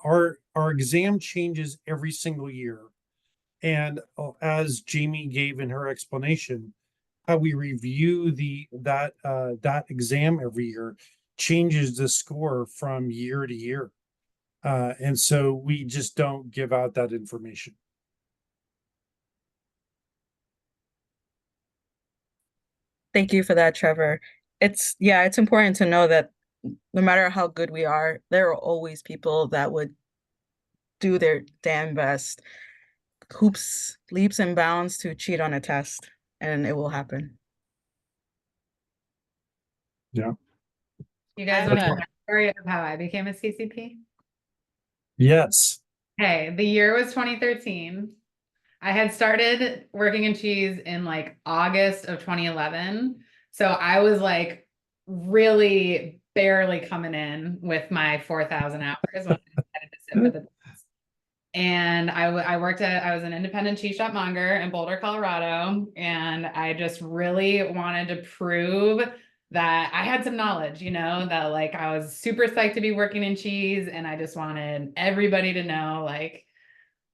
our exam changes every single year. And as Jamie gave in her explanation, how we review that exam every year changes the score from year to year. And so we just don't give out that information. Thank you for that, Trevor. It's important to know that no matter how good we are, there are always people that would do their damn best, hoops, leaps and bounds to cheat on a test, and it will happen. Yeah. You guys I'm want to know a- the story of how I became a CCP? Yes. Hey, the year was 2013. I had started working in cheese in like August of 2011. So I was like really barely coming in with my 4,000 hours when I decided to sit for the test. And I worked I was an independent cheese shop monger in Boulder, Colorado. And I just really wanted to prove that I had some knowledge, that like I was super psyched to be working in cheese. And I just wanted everybody to know like,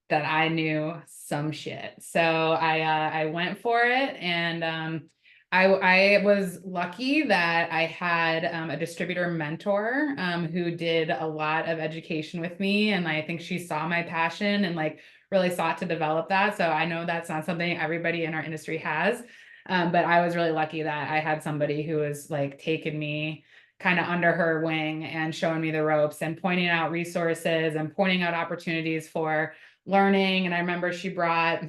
that I knew some shit. So I went for it, and I was lucky that I had a distributor mentor who did a lot of education with me, and I think she saw my passion and like really sought to develop that. So I know that's not something everybody in our industry has, but I was really lucky that I had somebody who was like taking me kind of under her wing and showing me the ropes and pointing out resources and pointing out opportunities for learning. And I remember she brought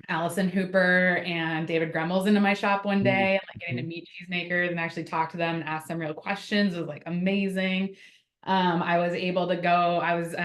Allison Hooper and David Gremmels into my shop one day, and like getting to meet cheesemakers and actually talk to them and ask them real questions was like amazing. I was able to go, I was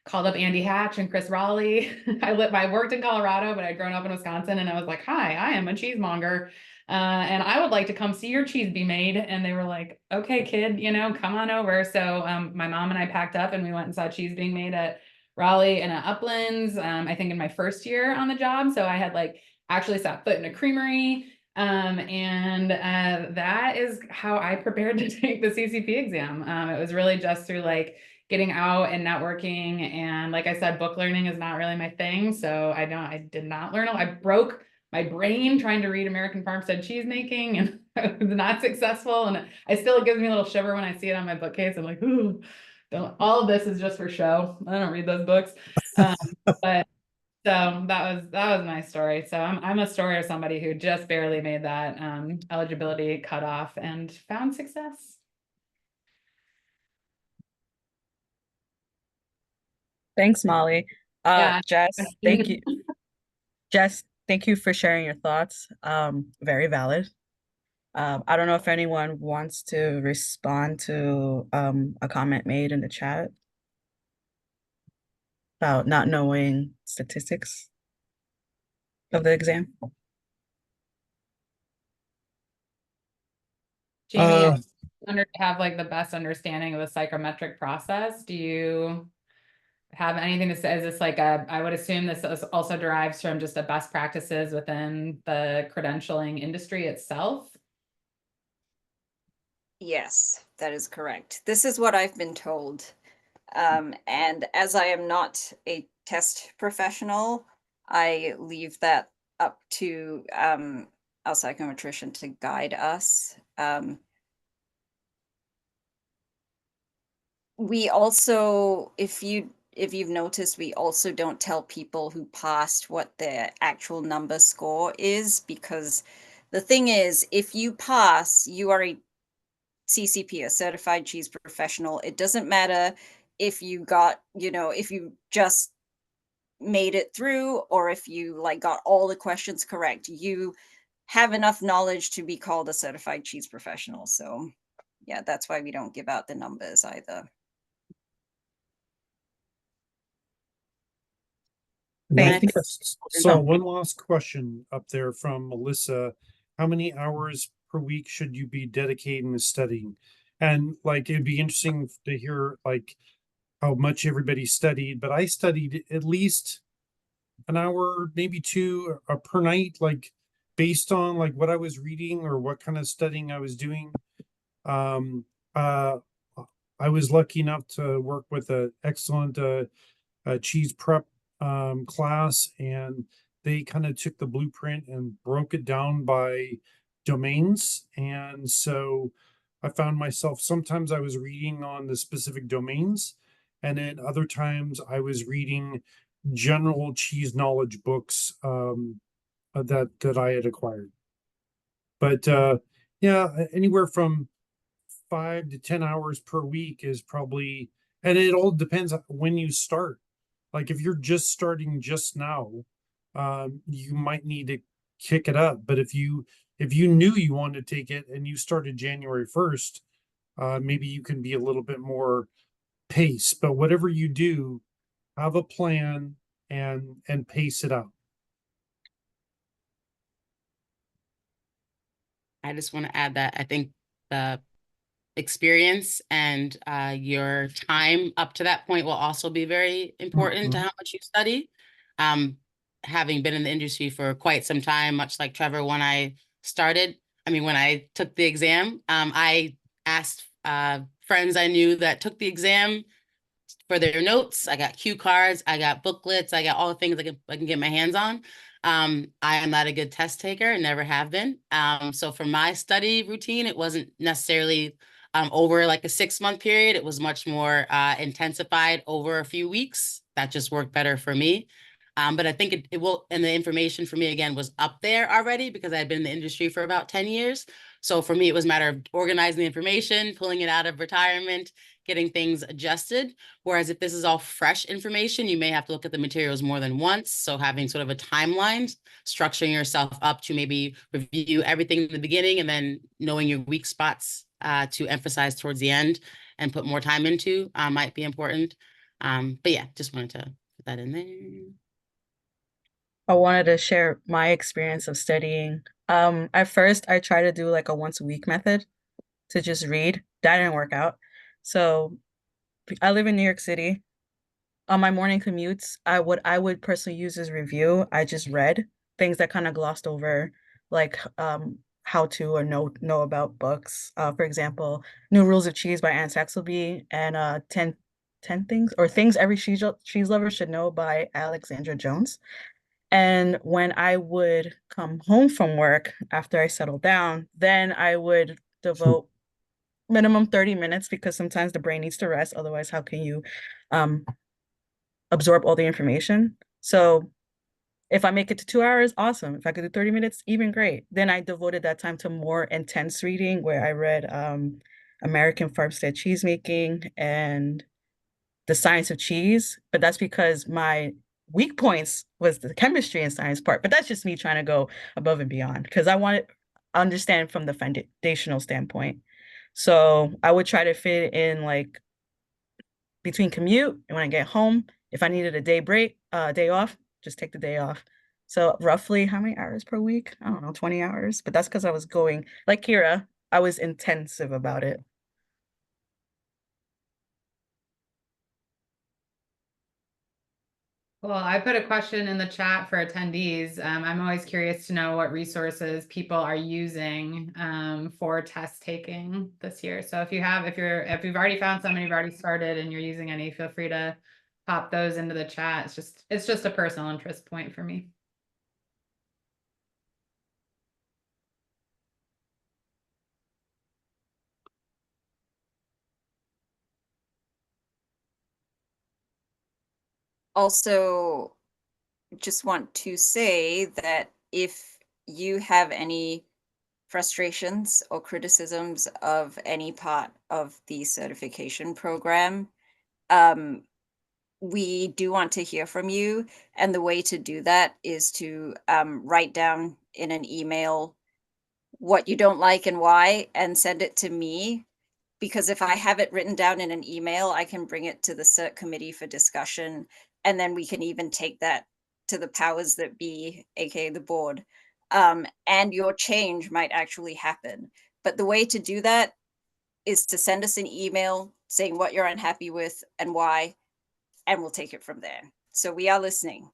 called up Andy Hatch and Chris Raleigh. I worked in Colorado, but I'd grown up in Wisconsin, and I was like, hi, I am a cheesemonger. And I would like to come see your cheese be made. And they were like, okay, kid, come on over. So my mom and I packed up and we went and saw cheese being made at Raleigh and at Uplands, I think in my first year on the job. So I had like actually set foot in a creamery. And that is how I prepared to take the CCP exam. It was really just through like getting out and networking. And like I said, book learning is not really my thing. So I did not learn. I broke my brain trying to read American farmstead cheese making, and I was not successful. And it still gives me a little shiver when I see it on my bookcase. I'm like, ooh, all of this is just for show. I don't read those books. But so that was my story. So I'm a story of somebody who just barely made that eligibility cutoff and found success. Thanks, Molly. Yeah. Jess, thank you. Jess, thank you for sharing your thoughts. Very valid. I don't know if anyone wants to respond to a comment made in the chat about not knowing statistics of the exam. Jamie, have like the best understanding of the psychometric process. Do you have anything to say? Is this like I would assume this also derives from just the best practices within the credentialing industry itself? Yes, that is correct. This is what I've been told. And as I am not a test professional, I leave that up to our psychometrician to guide us. We also, if you've noticed, we also don't tell people who passed what their actual number score is, because the thing is, if you pass, you are a CCP, a certified cheese professional. It doesn't matter if you got, if you just made it through, or if you like got all the questions correct. You have enough knowledge to be called a certified cheese professional. So yeah, that's why we don't give out the numbers either. And I Thank think you. so one last question up there from Melissa. How many hours per week should you be dedicating to studying? And like, it'd be interesting to hear like how much everybody studied, but I studied at least an hour, maybe two per night, like based on like what I was reading or what kind of studying I was doing. Um, uh, I was lucky enough to work with an excellent cheese prep class, and they kind of took the blueprint and broke it down by domains. And so I found myself sometimes I was reading on the specific domains, and then other times I was reading general cheese knowledge books that I had acquired. But yeah, anywhere from 5 to 10 hours per week is probably, and it all depends on when you start. Like if you're just starting just now, you might need to kick it up. But if you knew you wanted to take it and you started January 1st, maybe you can be a little bit more paced, but whatever you do, have a plan and pace it out. I just want to add that I think the experience and your time up to that point will also be very important to how much you study. Having been in the industry for quite some time, much like Trevor, when I took the exam, I asked friends I knew that took the exam for their notes. I got cue cards, I got booklets, I got all the things I can get my hands on. I am not a good test taker and never have been. So for my study routine, it wasn't necessarily over like a 6-month period. It was much more intensified over a few weeks. That just worked better for me. But I think it will, and the information for me again was up there already because I'd been in the industry for about 10 years. So for me, it was a matter of organizing the information, pulling it out of retirement, getting things adjusted. Whereas if this is all fresh information, you may have to look at the materials more than once. So having sort of a timeline, structuring yourself up to maybe review everything in the beginning and then knowing your weak spots to emphasize towards the end and put more time into might be important. But yeah, just wanted to put that in there. I wanted to share my experience of studying. At first, I tried to do like a once a week method to just read. That didn't work out. So I live in New York City. On my morning commutes, I would personally use as review. I just read things that kind of glossed over, like how to or know about books. For example, New Rules of Cheese by Anne Saxelby and 10 things or things every cheese lover should know by Alexandra Jones. And when I would come home from work after I settled down, then I would devote minimum 30 minutes because sometimes the brain needs to rest. Otherwise, how can you absorb all the information? So if I make it to 2 hours, awesome. If I could do 30 minutes, even great. Then I devoted that time to more intense reading where I read American Farmstead Cheesemaking and The Science of Cheese. But that's because my weak points was the chemistry and science part. But that's just me trying to go above and beyond because I want to understand from the foundational standpoint. So I would try to fit in like between commute and when I get home. If I needed a day off, just take the day off. So roughly how many hours per week? I don't know, 20 hours. But that's because I was going, like Kira, I was intensive about it. Well, I put a question in the chat for attendees. I'm always curious to know what resources people are using for test taking this year. So if you've already found some and you've already started and you're using any, feel free to pop those into the chat. It's just a personal interest point for me. Also, just want to say that if you have any frustrations or criticisms of any part of the certification program, we do want to hear from you. And the way to do that is to write down in an email what you don't like and why, and send it to me. Because if I have it written down in an email, I can bring it to the cert committee for discussion. And then we can even take that to the powers that be, aka the board. And your change might actually happen. But the way to do that is to send us an email saying what you're unhappy with and why, and we'll take it from there. So we are listening.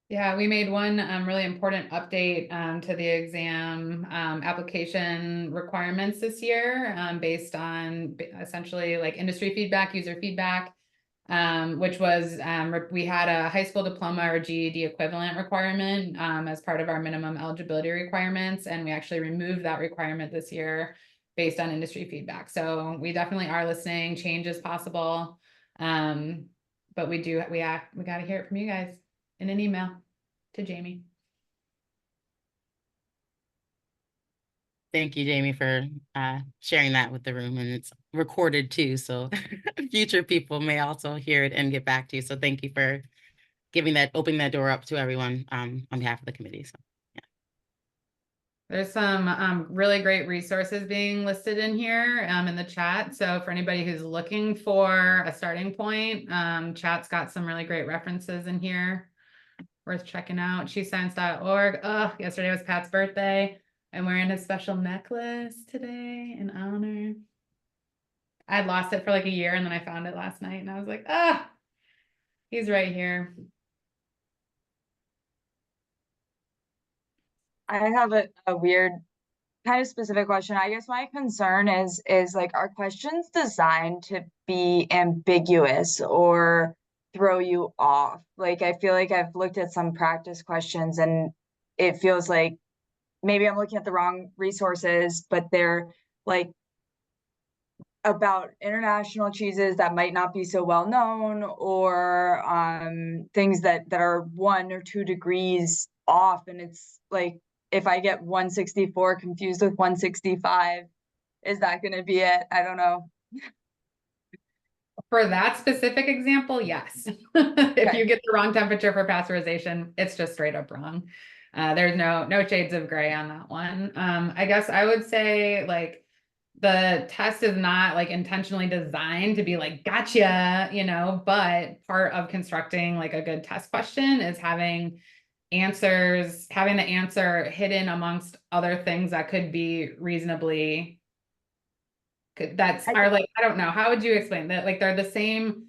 Yeah, we made one really important update to the exam application requirements this year based on essentially like industry feedback, user feedback, which was we had a high school diploma or GED equivalent requirement as part of our minimum eligibility requirements. And we actually removed that requirement this year based on industry feedback. So we definitely are listening, change is possible. But we got to hear it from you guys in an email to Jamie. Thank you, Jamie, for sharing that with the room, and it's recorded too, so future people may also hear it and get back to you. So thank you for opening that door up to everyone on behalf of the committee. So. There's some really great resources being listed in here in the chat. So for anybody who's looking for a starting point, chat's got some really great references in here worth checking out. ChooseScience.org. Oh, yesterday was Pat's birthday. I'm wearing his special necklace today in honor. I had lost it for like a year and then I found it last night and I was like, ah, he's right here. I have a weird kind of specific question. I guess my concern is like, are questions designed to be ambiguous or throw you off? Like, I feel like I've looked at some practice questions and it feels like maybe I'm looking at the wrong resources, but they're like about international cheeses that might not be so well known, or things that are 1 or 2 degrees off, and it's like, if I get 164 confused with 165, is that going to be it? I don't know. For that specific example, yes. If Okay. you get the wrong temperature for pasteurization, it's just straight up wrong. There's no shades of gray on that one. I guess I would say like the test is not like intentionally designed to be like, gotcha, you know, but part of constructing like a good test question is having answers, having the answer hidden amongst other things that could be reasonably, that's are like, I don't know, how would you explain that? Like they're the same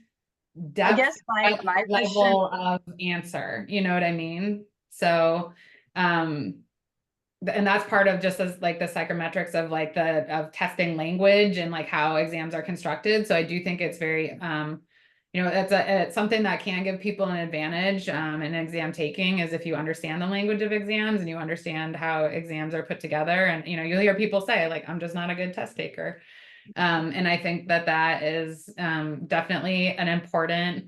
I depth guess my question, level of answer, you know what I mean? So, and that's part of just as like the psychometrics of like of testing language and like how exams are constructed. So I do think it's very, you know, it's something that can give people an advantage in exam taking, is if you understand the language of exams and you understand how exams are put together. And, you know, you'll hear people say like, I'm just not a good test taker. And I think that is definitely an important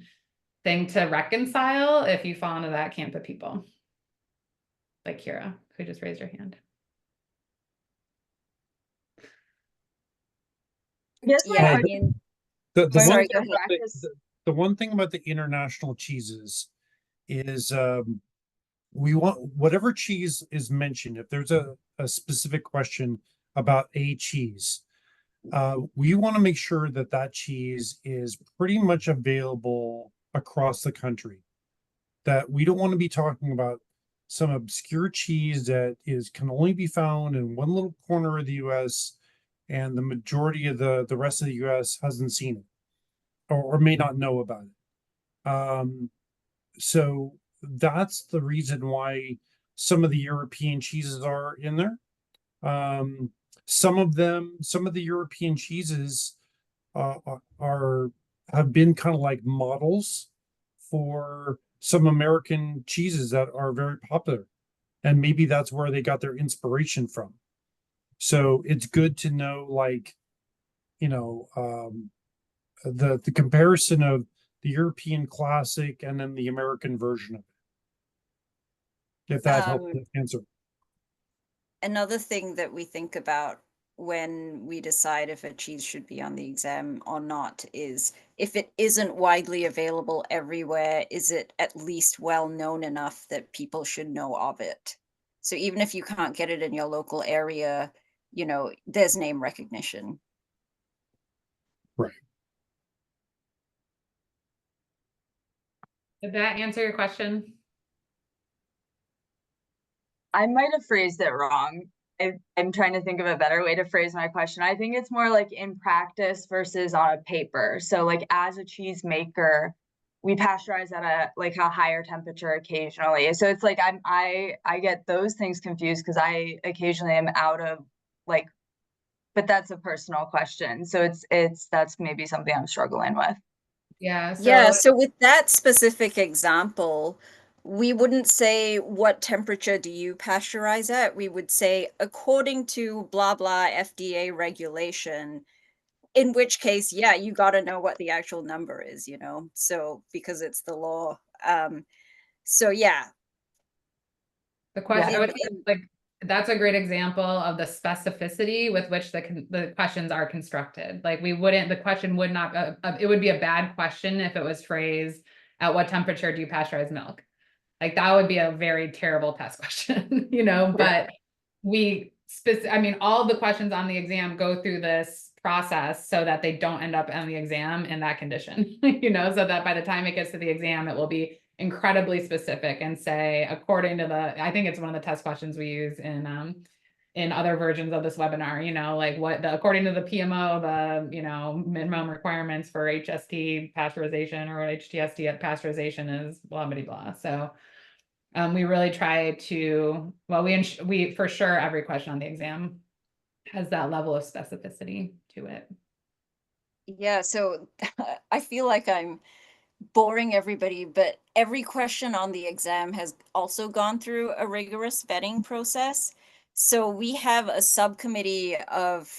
thing to reconcile if you fall into that camp of people. Like Kira, who just raised her hand. I guess my Yeah, I question- mean, The one Sorry, thing go about ahead. the one thing about the international cheeses is we want whatever cheese is mentioned. If there's a specific question about a cheese, we want to make sure that that cheese is pretty much available across the country. That we don't want to be talking about some obscure cheese that can only be found in one little corner of the US, and the majority of the rest of the US hasn't seen it or may not know about it. So that's the reason why some of the European cheeses are in there. Some of the European cheeses have been kind of like models for some American cheeses that are very popular, and maybe that's where they got their inspiration from. So it's good to know, like, you know, the comparison of the European classic and then the American version of it. If that helps answer. Another thing that we think about when we decide if a cheese should be on the exam or not is, if it isn't widely available everywhere, is it at least well known enough that people should know of it? So even if you can't get it in your local area, you know, there's name recognition. Right. Did that answer your question? I might have phrased it wrong. I'm trying to think of a better way to phrase my question. I think it's more like in practice versus on a paper. So like as a cheese maker, we pasteurize at a higher temperature occasionally. So it's like I get those things confused because I occasionally am out of like, but that's a personal question. So that's maybe something I'm struggling with. Yeah. So with that specific example, we wouldn't say, what temperature do you pasteurize at? We would say, according to blah, blah, FDA regulation, in which case, yeah, you got to know what the actual number is, you know, so because it's the law. So yeah. The question, Yeah. like, that's a great example of the specificity with which the questions are constructed. Like the question would not, it would be a bad question if it was phrased, at what temperature do you pasteurize milk? Like that would be a very terrible test question, you know, but all the questions on the exam go through this process so that they don't end up on the exam in that condition, so that by the time it gets to the exam, it will be incredibly specific and say, according to I think it's one of the test questions we use in other versions of this webinar, like according to the PMO, the, minimum requirements for HST pasteurization or HTST pasteurization is blah, blah, blah. So we really try to, well, we for sure, every question on the exam has that level of specificity to it. Yeah, so I feel like I'm boring everybody, but every question on the exam has also gone through a rigorous vetting process. So we have a subcommittee of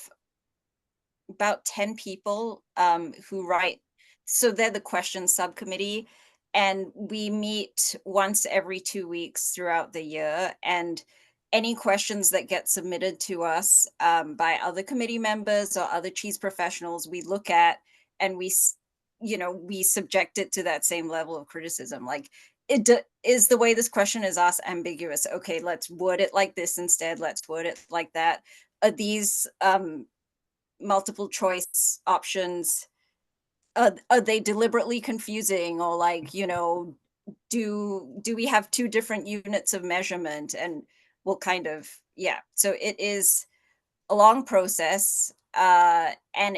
about 10 people who write, so they're the question subcommittee, and we meet once every 2 weeks throughout the year, and any questions that get submitted to us by other committee members or other cheese professionals, we look at, and we subject it to that same level of criticism. Like, is the way this question is asked ambiguous? Okay, let's word it like this instead. Let's word it like that. Are these multiple choice options, are they deliberately confusing, or like, do we have two different units of measurement? And we'll kind of, so it is a long process, and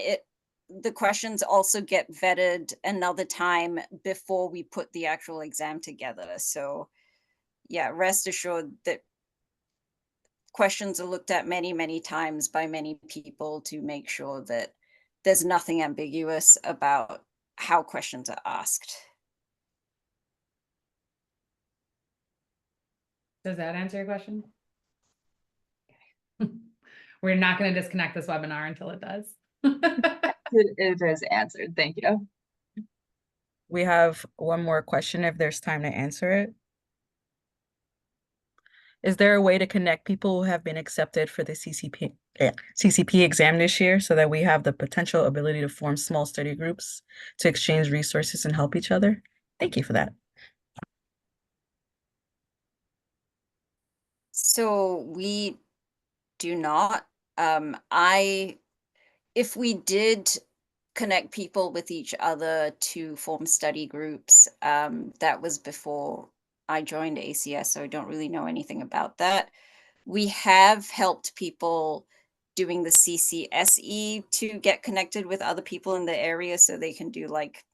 the questions also get vetted another time before we put the actual exam together. So rest assured that questions are looked at many, many times by many people to make sure that there's nothing ambiguous about how questions are asked. Does that answer your question? We're not going to disconnect this webinar until it does. It is answered. Thank you. We have one more question if there's time to answer it. Is there a way to connect people who have been accepted for the CCP exam this year so that we have the potential ability to form small study groups to exchange resources and help each other? Thank you for that. So we do not. If we did connect people with each other to form study groups, that was before I joined ACS, so I don't really know anything about that. We have helped people doing the CCSE to get connected with other people in the area so they can do, like,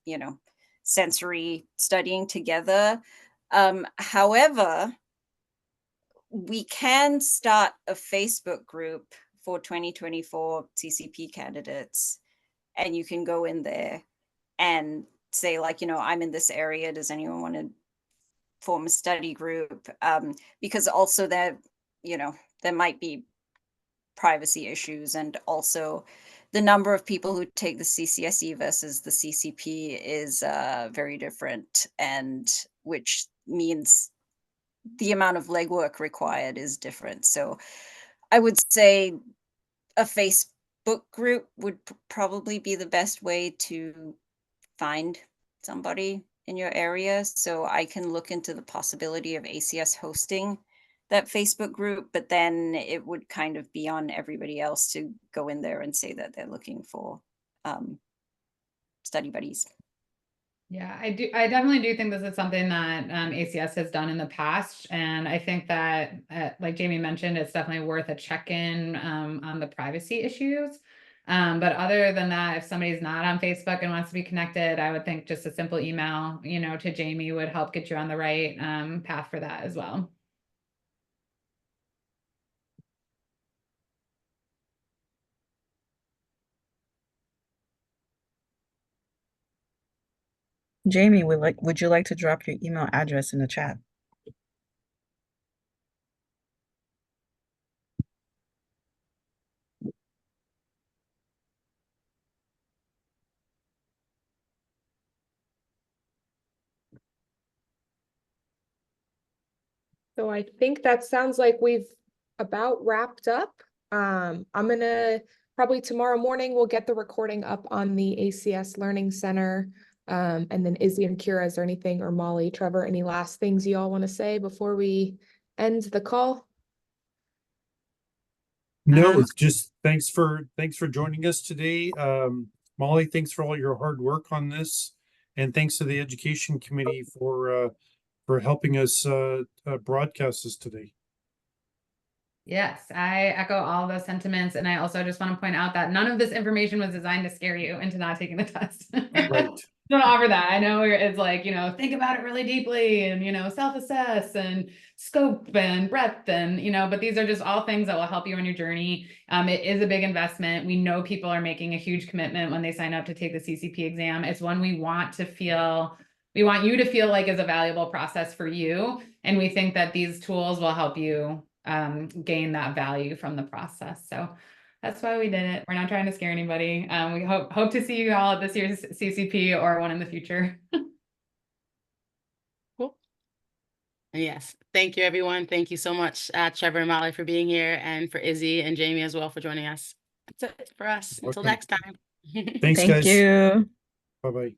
sensory studying together. However, we can start a Facebook group for 2024 CCP candidates, and you can go in there and say, like, I'm in this area, does anyone want to form a study group? Because also there might be privacy issues, and also the number of people who take the CCSE versus the CCP is very different, and which means the amount of legwork required is different. So I would say a Facebook group would probably be the best way to find somebody in your area. So I can look into the possibility of ACS hosting that Facebook group, but then it would kind of be on everybody else to go in there and say that they're looking for study buddies. Yeah, I definitely do think this is something that ACS has done in the past. And I think that, like Jamie mentioned, it's definitely worth a check-in on the privacy issues. But other than that, if somebody's not on Facebook and wants to be connected, I would think just a simple email, to Jamie would help get you on the right path for that as well. Jamie, would you like to drop your email address in the chat? So I think that sounds like we've about wrapped up. I'm gonna probably tomorrow morning we'll get the recording up on the ACS Learning Center. And then Izzy and Kira, is there anything, or Molly, Trevor, any last things you all want to say before we end the call? No, just thanks for joining us today. Molly, thanks for all your hard work on this. And thanks to the Education Committee for helping us broadcast this today. Yes, I echo all of those sentiments. And I also just want to point out that none of this information was designed to scare you into not taking the test. Right. Don't offer that. I know it's like, think about it really deeply and, self-assess and scope and breadth and, but these are just all things that will help you on your journey. It is a big investment. We know people are making a huge commitment when they sign up to take the CCP exam. It's one we want you to feel like is a valuable process for you. And we think that these tools will help you gain that value from the process. So that's why we did it. We're not trying to scare anybody. We hope to see you all at this year's CCP or one in the future. Cool. And yes, thank you, everyone. Thank you so much, Trevor and Molly, for being here, and for Izzy and Jamie as well for joining us. That's it for us. Until Welcome. next time. Thanks, Thank guys. you. Bye-bye.